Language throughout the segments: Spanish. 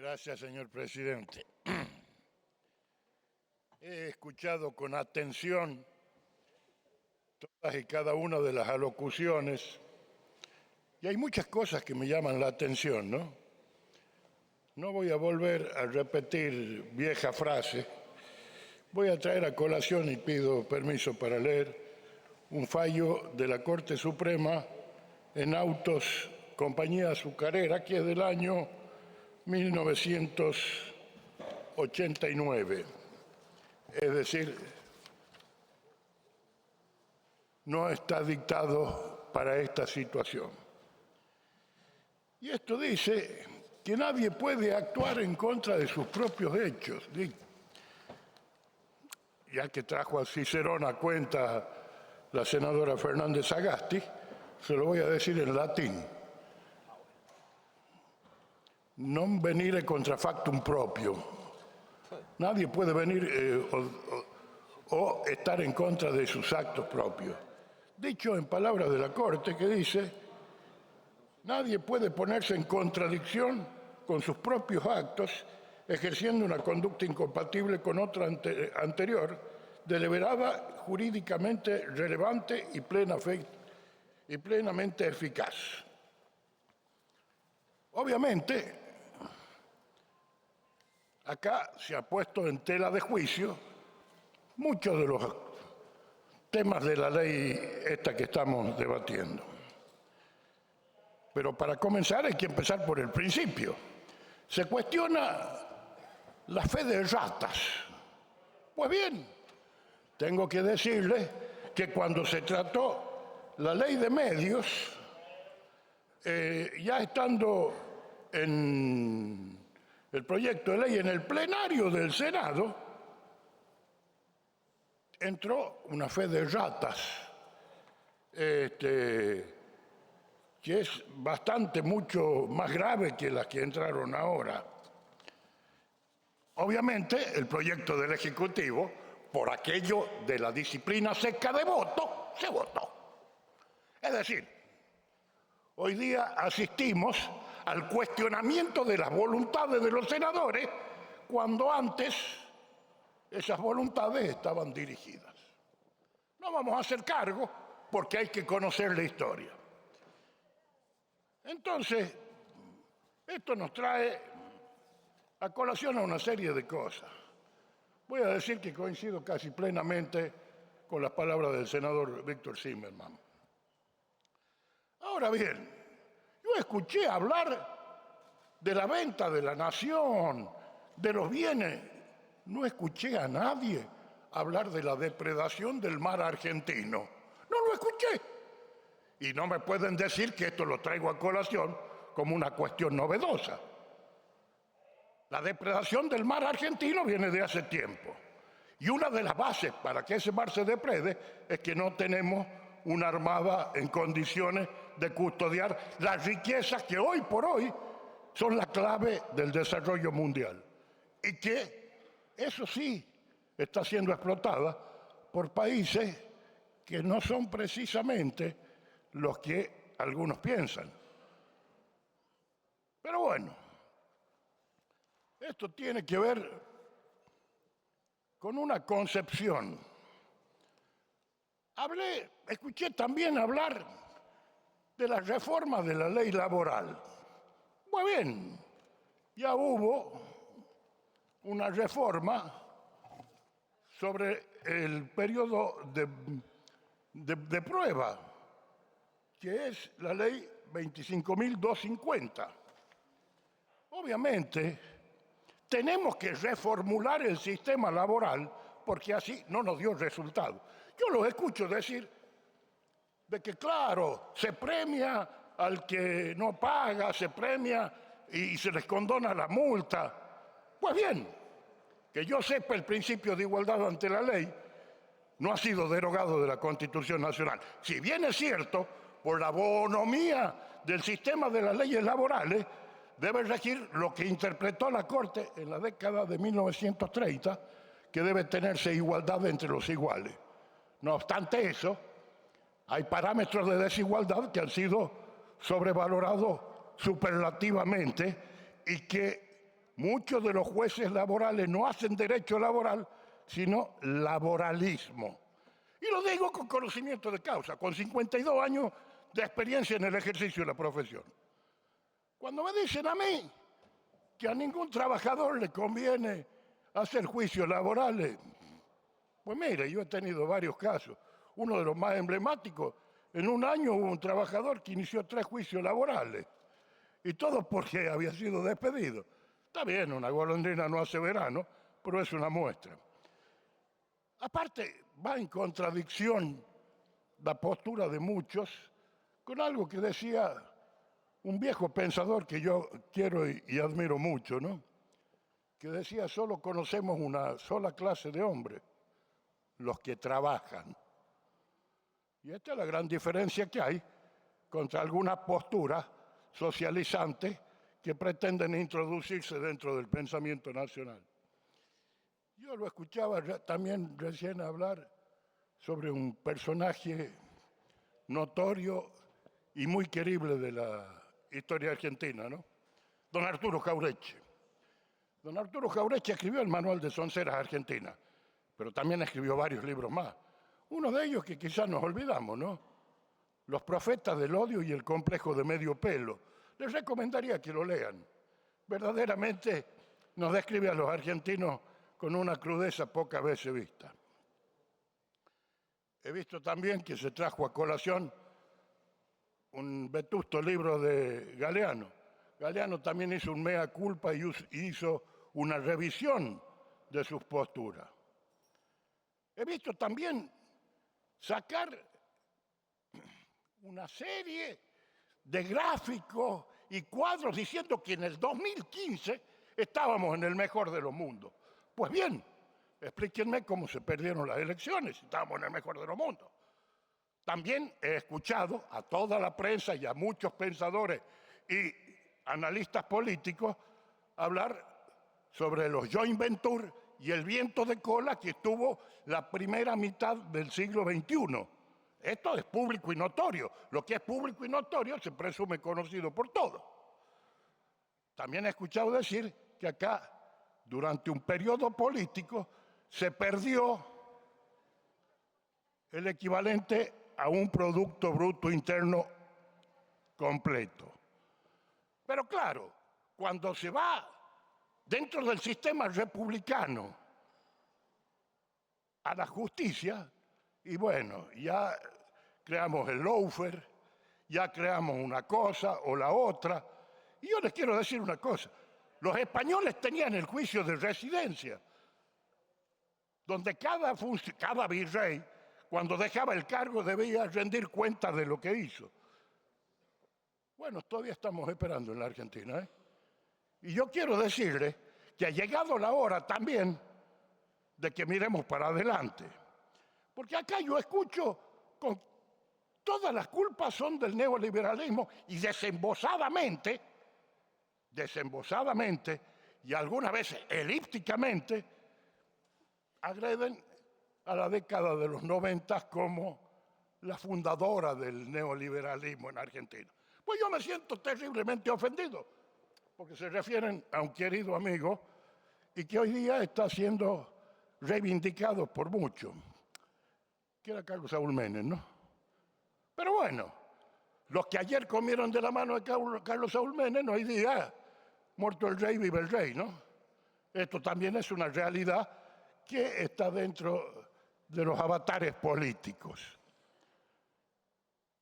Gracias, señor presidente. He escuchado con atención todas y cada una de las alocuciones y hay muchas cosas que me llaman la atención, ¿no? No voy a volver a repetir vieja frase. Voy a traer a colación y pido permiso para leer un fallo de la Corte Suprema en autos Compañía Azucarera, que es del año 1989. Es decir, no está dictado para esta situación. Y esto dice que nadie puede actuar en contra de sus propios hechos. Ya que trajo a Cicerón a cuenta la senadora Fernández Sagasti, se lo voy a decir en latín. Non venire contra factum propio. Nadie puede venir o estar en contra de sus actos propios. Dicho en palabras de la Corte, que dice: nadie puede ponerse en contradicción con sus propios actos ejerciendo una conducta incompatible con otra anterior, deliberada, jurídicamente relevante y plenamente eficaz. Obviamente, acá se ha puesto en tela de juicio muchos de los temas de la ley esta que estamos debatiendo. Pero para comenzar hay que empezar por el principio. Se cuestiona la fe de ratas. Pues bien, tengo que decirles que cuando se trató la ley de medios, ya estando en el proyecto de ley en el plenario del Senado, entró una fe de ratas, que es mucho más grave que las que entraron ahora. Obviamente, el proyecto del Ejecutivo, por aquello de la disciplina seca de voto, se votó. Es decir, hoy día asistimos al cuestionamiento de las voluntades de los senadores, cuando antes esas voluntades estaban dirigidas. No vamos a hacer cargo porque hay que conocer la historia. Entonces, esto nos trae a colación a una serie de cosas. Voy a decir que coincido casi plenamente con las palabras del senador Víctor Zimmerman. Ahora bien, yo escuché hablar de la venta de la nación, de los bienes. No escuché a nadie hablar de la depredación del mar argentino. No lo escuché. Y no me pueden decir que esto lo traigo a colación como una cuestión novedosa. La depredación del mar argentino viene de hace tiempo. Y una de las bases para que ese mar se deprede es que no tenemos una armada en condiciones de custodiar las riquezas que hoy por hoy son la clave del desarrollo mundial. Y que, eso sí, está siendo explotada por países que no son precisamente los que algunos piensan. Pero bueno, esto tiene que ver con una concepción. Escuché también hablar de la reforma de la ley laboral. Muy bien, ya hubo una reforma sobre el periodo de prueba, que es la ley 25.250. Obviamente, tenemos que reformular el sistema laboral porque así no nos dio resultado. Yo los escucho decir de que, claro, se premia al que no paga, se premia y se les condona la multa. Pues bien, que yo sepa, el principio de igualdad ante la ley no ha sido derogado de la Constitución Nacional. Si bien es cierto, por la bonomía del sistema de las leyes laborales, debe regir lo que interpretó la Corte en la década de 1930, que debe tenerse igualdad entre los iguales. No obstante eso, hay parámetros de desigualdad que han sido sobrevalorados superlativamente y que muchos de los jueces laborales no hacen derecho laboral, sino laboralismo. Y lo digo con conocimiento de causa, con 52 años de experiencia en el ejercicio de la profesión. Cuando me dicen a mí que a ningún trabajador le conviene hacer juicios laborales, pues mire, yo he tenido varios casos. Uno de los más emblemáticos, en un año hubo un trabajador que inició 3 juicios laborales, y todo porque había sido despedido. Está bien, una golondrina no hace verano, pero es una muestra. Aparte, va en contradicción la postura de muchos con algo que decía un viejo pensador que yo quiero y admiro mucho, ¿no? Que decía, solo conocemos una sola clase de hombres, los que trabajan. Y esta es la gran diferencia que hay contra algunas posturas socializantes que pretenden introducirse dentro del pensamiento nacional. Yo lo escuchaba también recién hablar sobre un personaje notorio y muy querible de la historia argentina, ¿no? Don Arturo Jauretche. Don Arturo Jauretche escribió el Manual de Sonceras Argentinas, pero también escribió varios libros más. Uno de ellos que quizás nos olvidamos, ¿no? Los profetas del odio y el complejo de medio pelo. Les recomendaría que lo lean. Verdaderamente nos describe a los argentinos con una crudeza pocas veces vista. He visto también que se trajo a colación un vetusto libro de Galeano. Galeano también hizo un mea culpa y hizo una revisión de sus posturas. He visto también sacar una serie de gráficos y cuadros diciendo que en el 2015 estábamos en el mejor de los mundos. Pues bien, explíquenme cómo se perdieron las elecciones si estábamos en el mejor de los mundos. También he escuchado a toda la prensa y a muchos pensadores y analistas políticos hablar sobre los joint venture y el viento de cola que tuvo la primera mitad del siglo XXI. Esto es público y notorio. Lo que es público y notorio se presume conocido por todos. También he escuchado decir que acá, durante un periodo político, se perdió el equivalente a un Producto Bruto Interno completo. Pero claro, cuando se va dentro del sistema republicano a la justicia, y bueno, ya creamos el lawfare, ya creamos una cosa o la otra. Y yo les quiero decir una cosa, los españoles tenían el juicio de residencia, donde cada virrey, cuando dejaba el cargo, debía rendir cuenta de lo que hizo. Bueno, todavía estamos esperando en la Argentina, ¿eh? Y yo quiero decirles que ha llegado la hora también de que miremos para adelante. Porque acá yo escucho con todas las culpas son del neoliberalismo y desembosadamente, y algunas veces elípticamente, agreden a la década de los 90 como la fundadora del neoliberalismo en Argentina. Pues yo me siento terriblemente ofendido, porque se refieren a un querido amigo y que hoy día está siendo reivindicado por muchos, que era Carlos Saúl Menem, ¿no? Pero bueno, los que ayer comieron de la mano de Carlos Saúl Menem, hoy día, muerto el rey, vive el rey, ¿no? Esto también es una realidad que está dentro de los avatares políticos.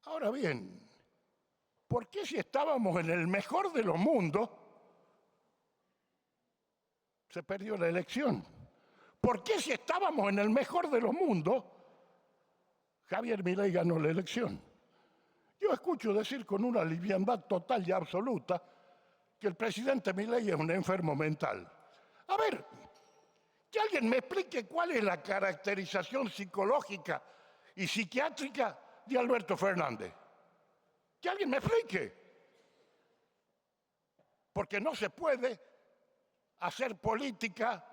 Ahora bien, ¿por qué si estábamos en el mejor de los mundos se perdió la elección? ¿Por qué si estábamos en el mejor de los mundos Javier Milei ganó la elección? Yo escucho decir con una liviandad total y absoluta que el presidente Milei es un enfermo mental. A ver, que alguien me explique cuál es la caracterización psicológica y psiquiátrica de Alberto Fernández. Que alguien me explique. Porque no se puede hacer política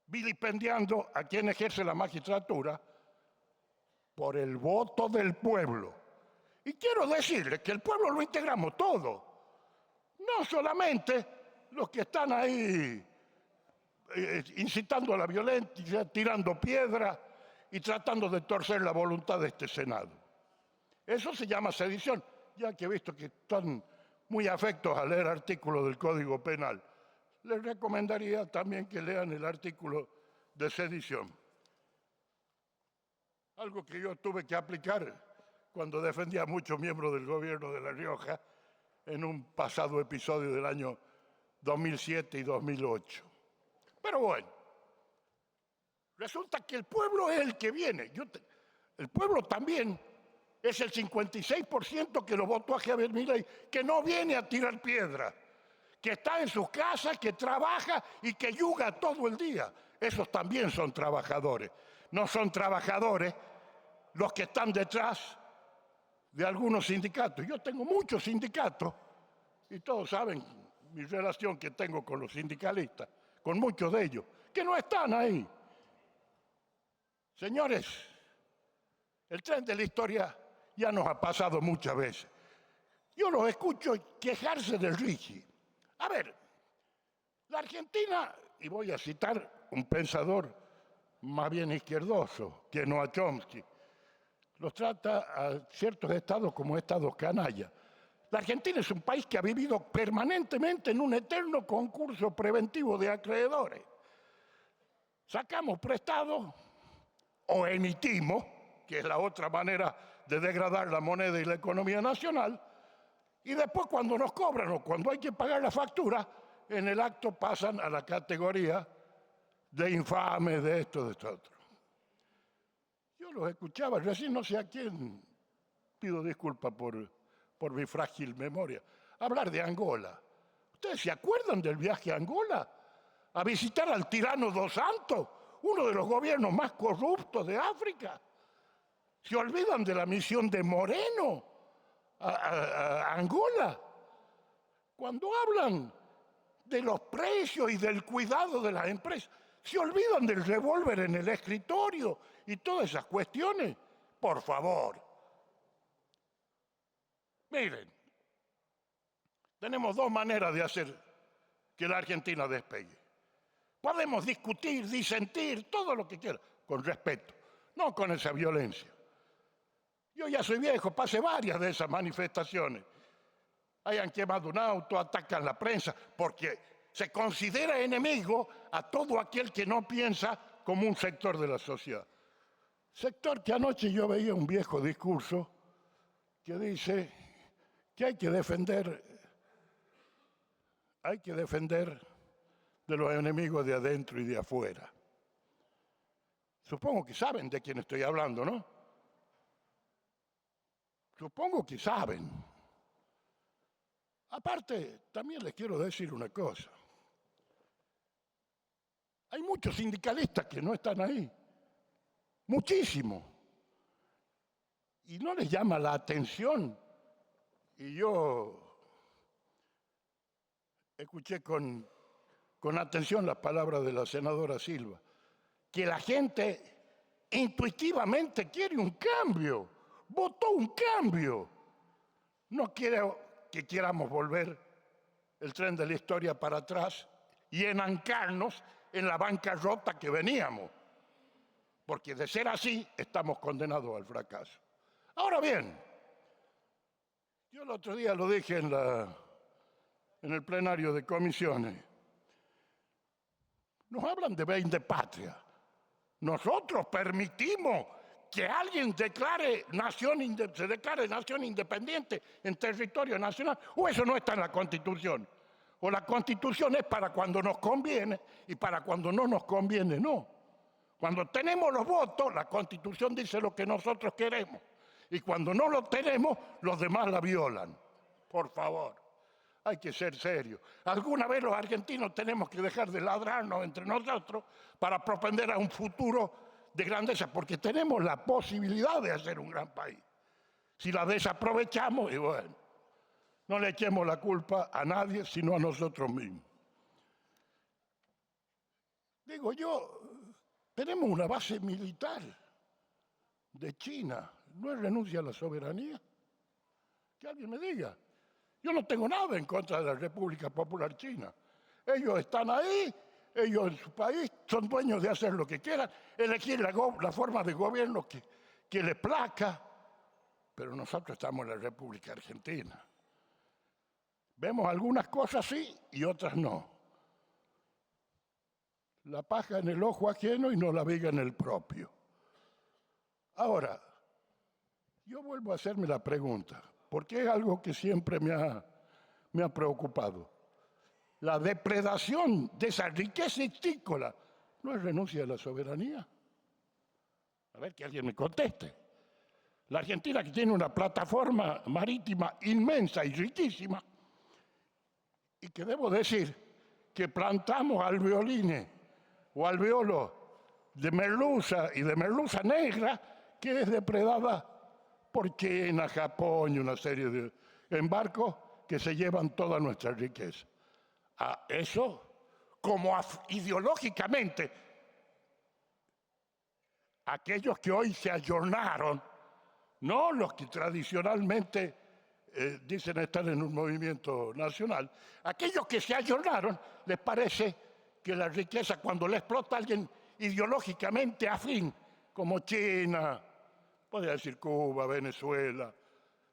vilipendiando a quien ejerce la magistratura por el voto del pueblo. Y quiero decirles que el pueblo lo integramos todo. No solamente los que están ahí incitando a la violencia, tirando piedras y tratando de torcer la voluntad de este Senado. Eso se llama sedición, ya que he visto que están muy afectos a leer artículos del Código Penal. Les recomendaría también que lean el artículo de sedición. Algo que yo tuve que aplicar cuando defendía a muchos miembros del gobierno de La Rioja en un pasado episodio del año 2007 y 2008. Pero bueno, resulta que el pueblo es el que viene. El pueblo también es el 56% que lo votó a Javier Milei, que no viene a tirar piedra, que está en sus casas, que trabaja y que yuga todo el día. Esos también son trabajadores. No son trabajadores los que están detrás de algunos sindicatos. Yo tengo muchos sindicatos y todos saben mi relación que tengo con los sindicalistas, con muchos de ellos, que no están ahí. Señores, el tren de la historia ya nos ha pasado muchas veces. Yo los escucho quejarse del RIGI. A ver, la Argentina, y voy a citar un pensador más bien izquierdoso, que Noam Chomsky, los trata a ciertos estados como estados canalla. La Argentina es un país que ha vivido permanentemente en un eterno concurso preventivo de acreedores. Sacamos prestado o emitimos, que es la otra manera de degradar la moneda y la economía nacional, y después cuando nos cobran o cuando hay que pagar la factura, en el acto pasan a la categoría de infames, de esto, de esto otro. Yo los escuchaba, recién no sé a quién, pido disculpas por mi frágil memoria, hablar de Angola. ¿Ustedes se acuerdan del viaje a Angola? A visitar al tirano Dos Santos, uno de los gobiernos más corruptos de África. ¿Se olvidan de la misión de Moreno a Angola? Cuando hablan de los precios y del cuidado de las empresas, ¿se olvidan del revólver en el escritorio y todas esas cuestiones? Por favor. Miren, tenemos dos maneras de hacer que la Argentina despegue. Podemos discutir, disentir, todo lo que quiera, con respeto, no con esa violencia. Yo ya soy viejo, pasé varias de esas manifestaciones. Hayan quemado un auto, atacan la prensa, porque se considera enemigo a todo aquel que no piensa como un sector de la sociedad. Sector que anoche yo veía un viejo discurso que dice que hay que defender de los enemigos de adentro y de afuera. Supongo que saben de quién estoy hablando, ¿no? Supongo que saben. Aparte, también les quiero decir una cosa. Hay muchos sindicalistas que no están ahí. Muchísimo. Y no les llama la atención. Y yo escuché con atención las palabras de la senadora Silva, que la gente intuitivamente quiere un cambio, votó un cambio. No quiero que queramos volver el tren de la historia para atrás y enancarnos en la bancarrota que veníamos, porque de ser así estamos condenados al fracaso. Ahora bien, yo el otro día lo dije en el plenario de comisiones. Nos hablan de bien de patria. Nosotros permitimos que alguien se declare nación independiente en territorio nacional, o eso no está en la Constitución. O la Constitución es para cuando nos conviene y para cuando no nos conviene, no. Cuando tenemos los votos, la Constitución dice lo que nosotros queremos. Y cuando no lo tenemos, los demás la violan. Por favor, hay que ser serios. Alguna vez los argentinos tenemos que dejar de ladrarnos entre nosotros para propender a un futuro de grandeza, porque tenemos la posibilidad de hacer un gran país. Si la desaprovechamos, y bueno, no le echemos la culpa a nadie, sino a nosotros mismos. Digo yo, tenemos una base militar de China. ¿No es renuncia a la soberanía? Que alguien me diga. Yo no tengo nada en contra de la República Popular China. Ellos están ahí, ellos en su país son dueños de hacer lo que quieran, elegir la forma de gobierno que les plazca, pero nosotros estamos en la República Argentina. Vemos algunas cosas sí y otras no. La paja en el ojo ajeno y no la viga en el propio. Ahora, yo vuelvo a hacerme la pregunta, porque es algo que siempre me ha preocupado. La depredación de esa riqueza histícola no es renuncia a la soberanía. A ver, que alguien me conteste. La Argentina, que tiene una plataforma marítima inmensa y riquísima, y que debo decir que plantamos alveolines o alveolos de merluza y de merluza negra, que es depredada por China, Japón y una serie de embarcos que se llevan toda nuestra riqueza. A eso, como ideológicamente, aquellos que hoy se ayornaron, no los que tradicionalmente dicen estar en un movimiento nacional, aquellos que se ayornaron, les parece que la riqueza, cuando le explota a alguien ideológicamente afín, como China, podría decir Cuba, Venezuela,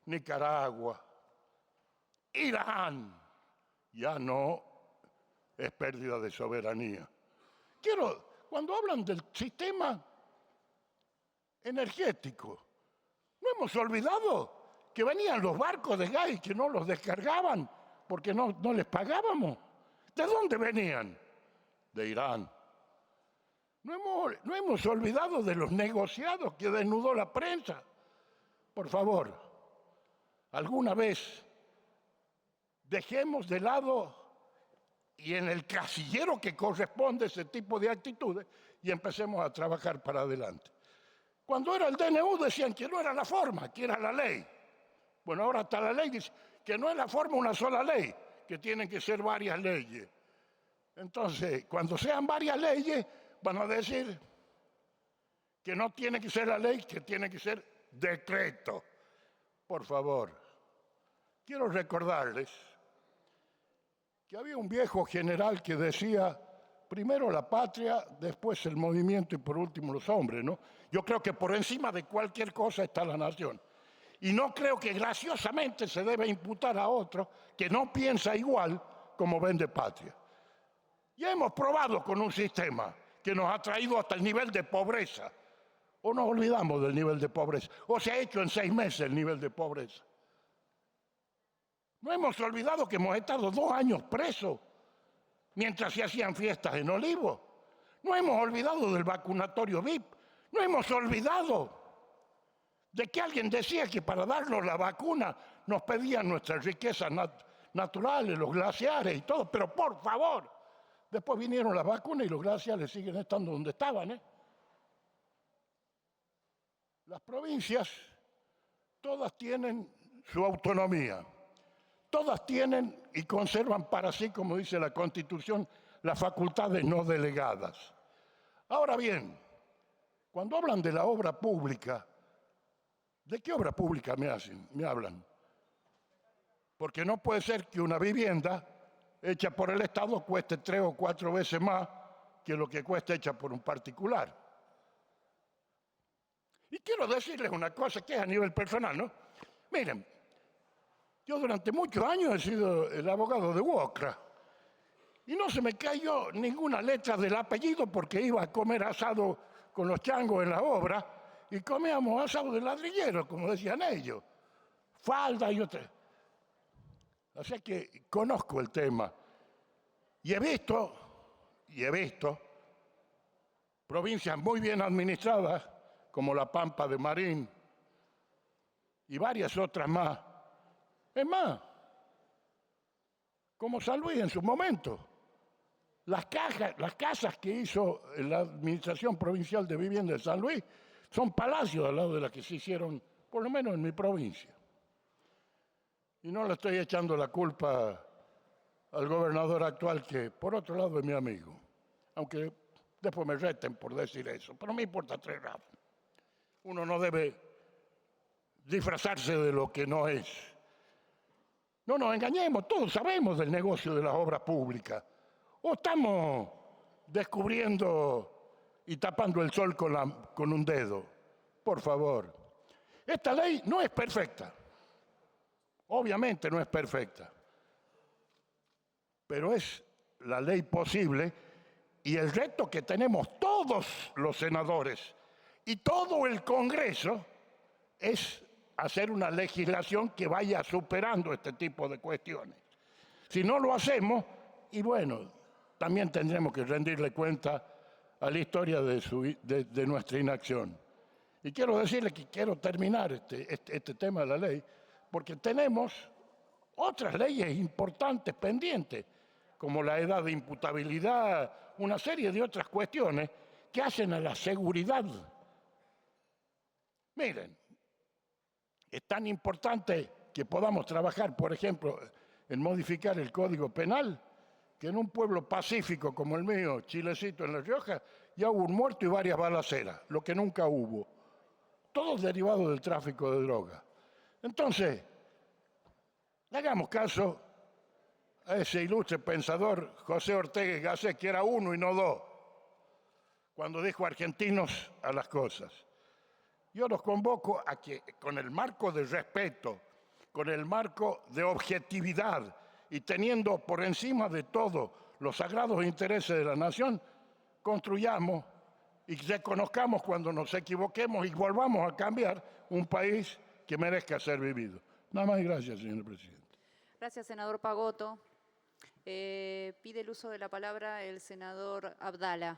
Nicaragua, Irán, ya no es pérdida de soberanía. Cuando hablan del sistema energético, ¿no hemos olvidado que venían los barcos de gas y que no los descargaban porque no les pagábamos? ¿De dónde venían? De Irán. No hemos olvidado de los negociados que desnudó la prensa. Por favor, alguna vez dejemos de lado y en el casillero que corresponde ese tipo de actitudes y empecemos a trabajar para adelante. Cuando era el DNU decían que no era la forma, que era la ley. Bueno, ahora está la ley, dice que no es la forma una sola ley, que tienen que ser varias leyes. Entonces, cuando sean varias leyes, van a decir que no tiene que ser la ley, que tiene que ser decreto. Por favor, quiero recordarles que había un viejo general que decía, primero la patria, después el movimiento y por último los hombres, ¿no? Yo creo que por encima de cualquier cosa está la nación. Y no creo que graciosamente se debe imputar a otro que no piensa igual como vende patria. Ya hemos probado con un sistema que nos ha traído hasta el nivel de pobreza. O nos olvidamos del nivel de pobreza. O se ha hecho en 6 meses el nivel de pobreza. No hemos olvidado que hemos estado 2 años presos mientras se hacían fiestas en Olivos. No hemos olvidado del vacunatorio VIP. No hemos olvidado de que alguien decía que para darnos la vacuna nos pedían nuestras riquezas naturales, los glaciares y todo. Pero por favor, después vinieron las vacunas y los glaciares siguen estando donde estaban, ¿eh? Las provincias todas tienen su autonomía. Todas tienen y conservan para sí, como dice la Constitución, las facultades no delegadas. Ahora bien, cuando hablan de la obra pública, ¿de qué obra pública me hablan? Porque no puede ser que una vivienda hecha por el Estado cueste 3 o 4 veces más que lo que cuesta hecha por un particular. Y quiero decirles una cosa que es a nivel personal, ¿no? Miren, yo durante muchos años he sido el abogado de UOCRA y no se me cayó ninguna letra del apellido porque iba a comer asado con los changos en la obra y comíamos asado de ladrillero, como decían ellos, falda y otra. O sea que conozco el tema y he visto provincias muy bien administradas como La Pampa de Marín y varias otras más. Es más, como San Luis en su momento, las casas que hizo la Administración Provincial de Vivienda de San Luis son palacios al lado de las que se hicieron, por lo menos en mi provincia. Y no le estoy echando la culpa al gobernador actual, que por otro lado es mi amigo, aunque después me reten por decir eso, pero me importa 3 grados. Uno no debe disfrazarse de lo que no es. No nos engañemos, todos sabemos del negocio de las obras públicas. ¿O estamos descubriendo y tapando el sol con un dedo? Por favor. Esta ley no es perfecta. Obviamente no es perfecta. Pero es la ley posible y el reto que tenemos todos los senadores y todo el Congreso es hacer una legislación que vaya superando este tipo de cuestiones. Si no lo hacemos, y bueno, también tendremos que rendirle cuenta a la historia de nuestra inacción. Y quiero decirle que quiero terminar este tema de la ley, porque tenemos otras leyes importantes pendientes, como la edad de imputabilidad, una serie de otras cuestiones que hacen a la seguridad. Miren, es tan importante que podamos trabajar, por ejemplo, en modificar el Código Penal, que en un pueblo pacífico como el mío, Chilecito, en La Rioja, ya hubo un muerto y varias balaceras, lo que nunca hubo. Todos derivados del tráfico de drogas. Entonces, le hagamos caso a ese ilustre pensador José Ortega y Gasset, que era uno y no dos, cuando dijo argentinos a las cosas. Yo los convoco a que con el marco de respeto, con el marco de objetividad y teniendo por encima de todo los sagrados intereses de la nación, construyamos y reconozcamos cuando nos equivoquemos y volvamos a cambiar un país que merezca ser vivido. Nada más y gracias, señor presidente. Gracias, senador Pagotto. Pide el uso de la palabra el senador Abdala.